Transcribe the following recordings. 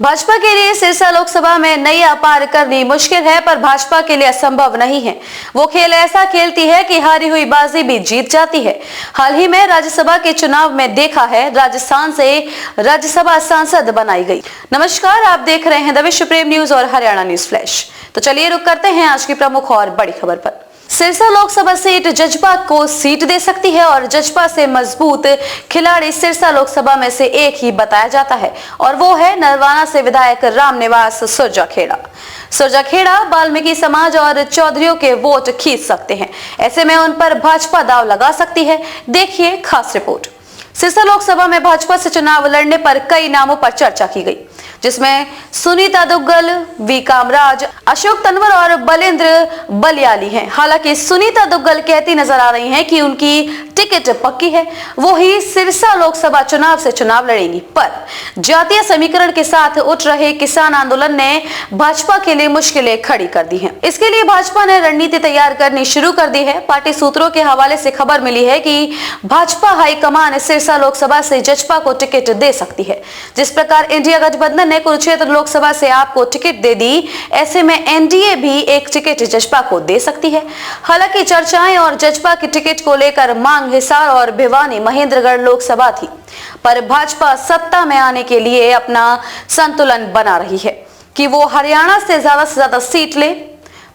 भाजपा के लिए सिरसा लोकसभा में नैया पार करनी मुश्किल है, पर भाजपा के लिए असंभव नहीं है। वो खेल ऐसा खेलती है कि हारी हुई बाजी भी जीत जाती है। हाल ही में राज्यसभा के चुनाव में देखा है, राजस्थान से राज्यसभा सांसद बनाई गई। नमस्कार, आप देख रहे हैं द विश्व प्रेम न्यूज और हरियाणा न्यूज फ्लैश। तो चलिए रुक करते हैं आज की प्रमुख और बड़ी खबर पर। सिरसा लोकसभा सीट जजपा को सीट दे सकती है और जजपा से मजबूत खिलाड़ी सिरसा लोकसभा में से एक ही बताया जाता है, और वो है नरवाना से विधायक रामनिवास सुरजाखेड़ा। सुरजाखेड़ा वाल्मीकि समाज और चौधरियों के वोट खींच सकते हैं। ऐसे में उन पर भाजपा दांव लगा सकती है। देखिए खास रिपोर्ट। सिरसा लोकसभा में भाजपा से चुनाव लड़ने पर कई नामों पर चर्चा की गई, जिसमें सुनीता दुग्गल, वी कामराज, अशोक तंवर और बलेंद्र बलियाली हैं। हालांकि सुनीता दुग्गल कहती नजर आ रही हैं कि उनकी टिकट पक्की है, वो ही सिरसा लोकसभा चुनाव से चुनाव लड़ेंगी। पर जातीय समीकरण के साथ उठ रहे किसान आंदोलन ने भाजपा के लिए मुश्किलें खड़ी कर दी हैं। इसके लिए भाजपा ने रणनीति तैयार करनी शुरू कर दी है। पार्टी सूत्रों के हवाले से खबर मिली है कि भाजपा हाईकमान सिरसा लोकसभा से जजपा को टिकट दे सकती है। जिस प्रकार इंडिया गठबंधन ने कुरुक्षेत्र लोकसभा से आपको टिकट दे दी, ऐसे में एनडीए भी एक टिकट जजपा को दे सकती है। हालांकि चर्चाएं और जजपा की टिकट को लेकर मांग हिसार और भिवानी महेंद्रगढ़ लोकसभा थी, पर भाजपा सत्ता में आने के लिए अपना संतुलन बना रही है कि वो हरियाणा से ज्यादा सीट ले।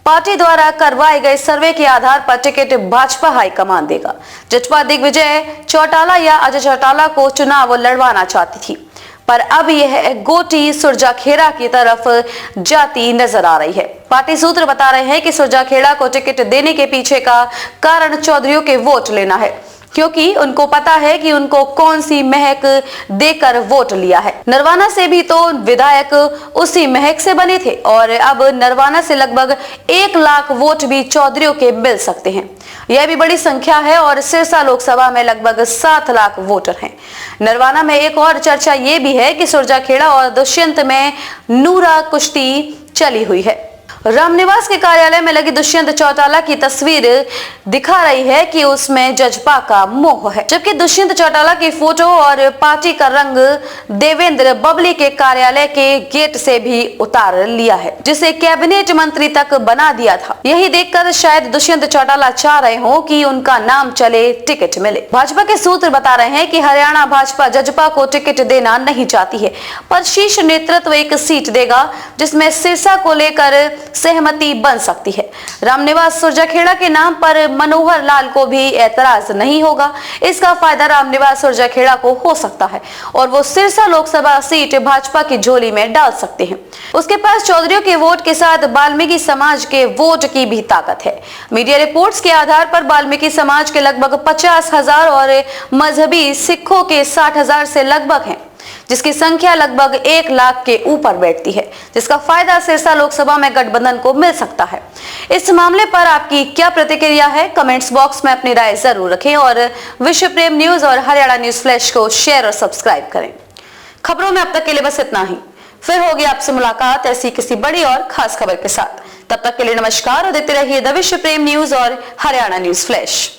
पार्टी द्वारा करवाए गए सर्वे के आधार पर टिकट भाजपा हाईकमान देगा। जजपा दिग्विजय चौटाला या अजय चौटाला को चुनाव लड़वाना चाहती थी, पर अब यह गोटी सुरजाखेड़ा की तरफ जाती नजर आ रही है। पार्टी सूत्र बता रहे हैं कि सुरजाखेड़ा को टिकट देने के पीछे का कारण चौधरियों के वोट लेना है, क्योंकि उनको पता है कि उनको कौन सी महक देकर वोट लिया है। नरवाना से भी तो विधायक उसी महक से बने थे, और अब नरवाना से लगभग 1 लाख वोट भी चौधरियों के मिल सकते हैं। यह भी बड़ी संख्या है, और सिरसा लोकसभा में लगभग 7 लाख वोटर हैं। नरवाना में एक और चर्चा ये भी है कि सुरजाखेड़ा और दुष्यंत में नूरा कुश्ती चली हुई है। रामनिवास के कार्यालय में लगी दुष्यंत चौटाला की तस्वीर दिखा रही है कि उसमें जजपा का मोह है, जबकि दुष्यंत चौटाला की फोटो और पार्टी का रंग देवेंद्र बबली के कार्यालय के गेट से भी उतार लिया है, जिसे कैबिनेट मंत्री तक बना दिया था। यही देखकर शायद दुष्यंत चौटाला चाह रहे हो कि उनका नाम चले, टिकट मिले। भाजपा के सूत्र बता रहे हैं कि हरियाणा भाजपा जजपा को टिकट देना नहीं चाहती है, पर शीर्ष नेतृत्व एक सीट देगा जिसमें सिरसा को लेकर सहमति बन सकती है। रामनिवास सुरजाखेड़ा के नाम पर मनोहर लाल को भी ऐतराज नहीं होगा। इसका फायदा रामनिवास सुरजाखेड़ा को हो सकता है, और वो सिरसा लोकसभा सीट भाजपा की झोली में डाल सकते हैं। उसके पास चौधरियों के वोट के साथ वाल्मीकि समाज के वोट की भी ताकत है। मीडिया रिपोर्ट्स के आधार पर वाल्मीकि समाज के लगभग 50,000 और मजहबी सिखों के 60,000 से लगभग है, जिसकी संख्या लगभग 1 लाख के ऊपर बैठती है, जिसका फायदा सिरसा लोकसभा में गठबंधन को मिल सकता है। इस मामले पर आपकी क्या प्रतिक्रिया है? कमेंट्स बॉक्स में अपनी राय जरूर रखें, और विश्व प्रेम न्यूज और हरियाणा न्यूज फ्लैश को शेयर और सब्सक्राइब करें। खबरों में अब तक के लिए बस इतना ही। फिर होगी आपसे मुलाकात ऐसी किसी बड़ी और खास खबर के साथ। तब तक के लिए नमस्कार, और देखते रहिए द विश्व प्रेम न्यूज और हरियाणा न्यूज फ्लैश।